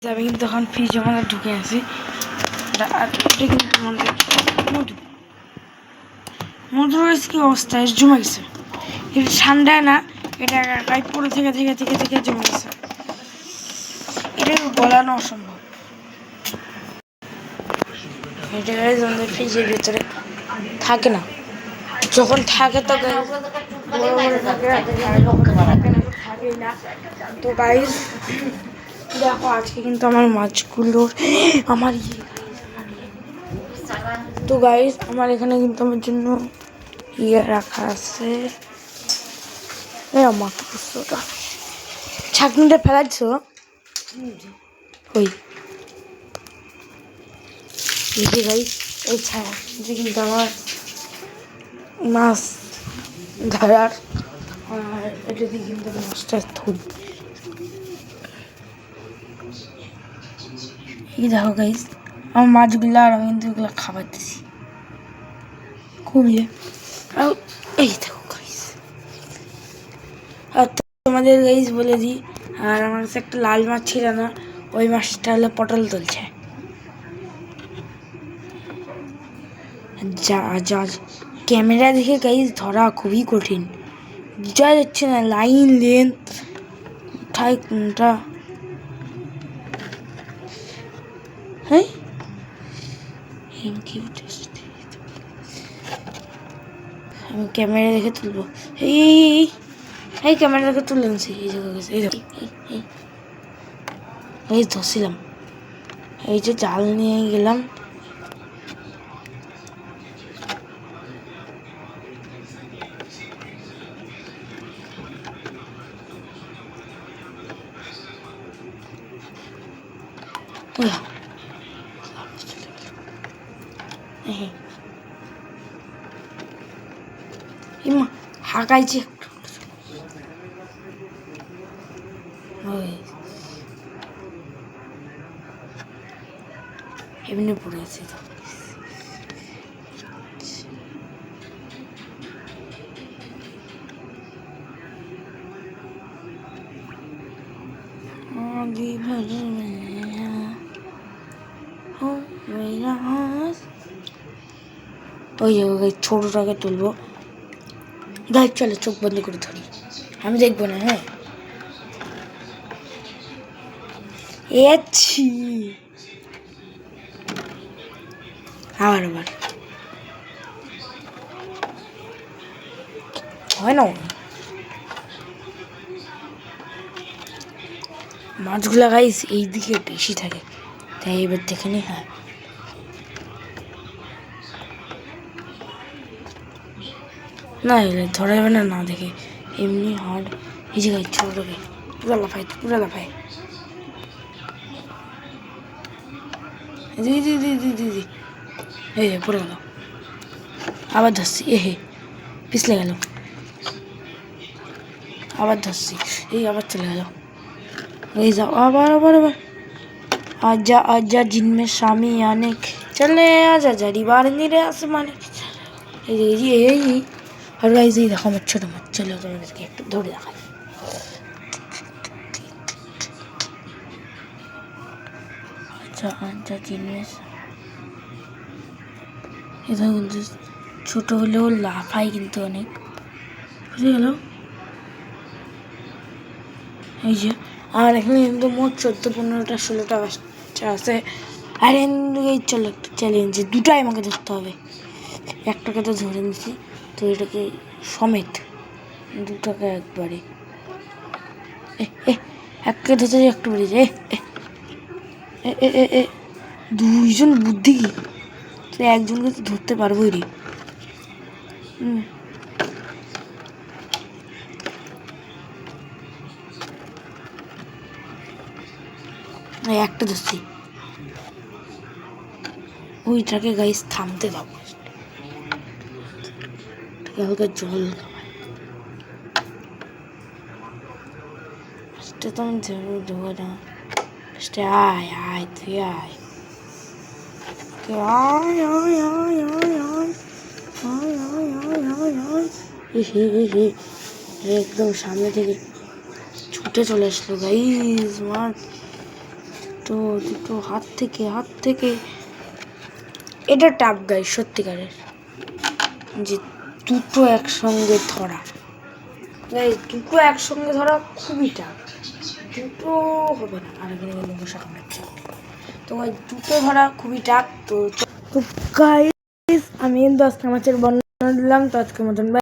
আমি কিন্তু এখন ফ্রিজের মধ্যে ঢুকে আছি। আর এটা কিন্তু আমাদের মধু মধু কি অবস্থা, জমে গেছে। এটা ঠান্ডায় না, এটা একাই পরে থেকে থেকে থেকে থেকে জমে গেছে। এটা গলানো অসম্ভব। এটা আমাদের ফ্রিজের ভিতরে থাকে না, যখন থাকে তো থাকে না। তো গাইস দেখো আজকে কিন্তু আমার মাছগুলোর আমার তো গাইস আমার এখানে কিন্তু আমার জন্য রাখা আছে। আমার পুস্তকটা ছাঁকনিটা ফেলাচ্ছ ওই গাইস, এই ছাঁকনিটা কিন্তু আমার মাছ ধরার, আর এটা দিয়ে কিন্তু মাছটা ধরি। এই দেখো গাইস আমার মাছগুলো, আর আমি কিন্তু এগুলো খাবার দিছি খুবই। আর এই দেখো গাইস, আর তোমাদের গাইস বলে দিই, আর আমার কাছে একটা লাল মাছ ছিল না, ওই মাছটা হলো পটল তুলছে। যা যা ক্যামেরা দেখে গাইস ধরা খুবই কঠিন, বোঝা যাচ্ছে না লাইন লেন্থ কোথায় কোনটা। হ্যাঁ আমি ক্যামেরা দেখে তুলবো। এই ক্যামেরা দেখে তুলে নিচ্ছি। এই ধরছিলাম, এই যে জাল নিয়ে গেলাম। হাঁকাইছে এমনি পড়ে আছে। তো ওই ছোটটাকে তুলবো। গাইড চলে, চোখ বন্ধ করে ধরি, আমি দেখবো না। হ্যাঁ এছি আবার হয় না। মাছগুলা গাইস এই দিকে বেশি থাকে, তাই এবার দেখে নি। হ্যাঁ না এলে ধরা যাবে না, না দেখে এমনি হার্ড। এই যে গাইস ছোটটাকে পুরা লাফায় দিদি দিদি দিদি এই পড়ে গেল। আবার ধরছি, পিছলে গেল। আবার ধরছি, এই আবার চলে গেল। এই যাও আবার আবার আবার आजा आजा जिनमें शामी आने चले आजा जरी बार नहीं रहे आसमान। এই আর গাইস এই দেখো আমার ছোট মাছ, চলো তোমাদেরকে একটু ধরে দেখাই। আচ্ছা আচ্ছা জিনিস এটা কিন্তু ছোট হলেও লাফাই কিন্তু অনেক। বুঝে গেল? এই যে আর এখানে কিন্তু মোট 14-15টা 16টা বাচ্চা আছে। আর এই চলো একটু চ্যালেঞ্জ, দুটাই আমাকে ধরতে হবে। একটাকে তো ধরে নিচ্ছি, তো এটাকে সমেত দুটাকে একবারে এককে ধরতে একটু বেড়ে যায়। দুইজন বুদ্ধি কি, তো একজনকে তো ধরতে পারবোই রে। একটা ধরছি, ওইটাকে গাইস থামতে দাও, হালকা জল খাওয়াই। তো আমি দেবো না, আয় আয় তুই আয়, একদম সামনে থেকে ছুটে চলে আসলো গাইস মাছ। দুটো দুটো হাত থেকে এটা টাফ গাইস, সত্যিকারের, যে দুটো একসঙ্গে ধরা গাইস, দুটো একসঙ্গে ধরা খুবই টাফ। দুটো হবে না, আর এখানে গেলে মশা কামড়াচ্ছে। তো দুটো ধরা খুবই টাফ। তো গাইস আমি কিন্তু আজকে মাছের বর্ণনা দিলাম। তো আজকের মতন